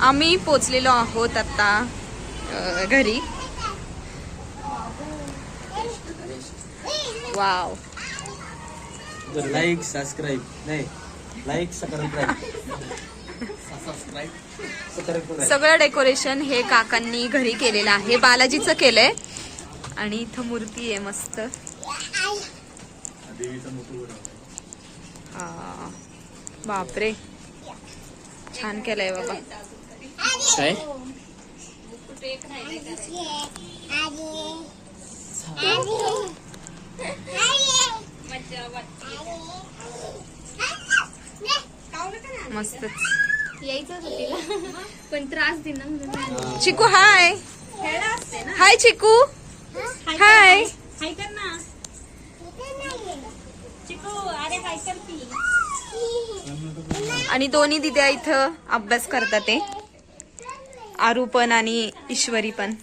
आम्ही पोचलेलो आहोत आता घरी. वाव. लाईक सबस्क्राईब नाही, लाईक सबस्क्राईब. सगळं डेकोरेशन हे काकांनी घरी केलेलं आहे. बालाजीचं केलंय आणि इथं मूर्ती आहे मस्त. बापरे, छान केलंय बाबा. काय मस्तच. यायचं होतं तिला पण त्रास देणार. चिकू हाय. हाय चिकू. हाय. हाय कर ना चिकू. अरे हाय कर की. आणि दोन्ही दिद्या इथं अभ्यास करतात ते, आरू पण आणि ईश्वरी पण.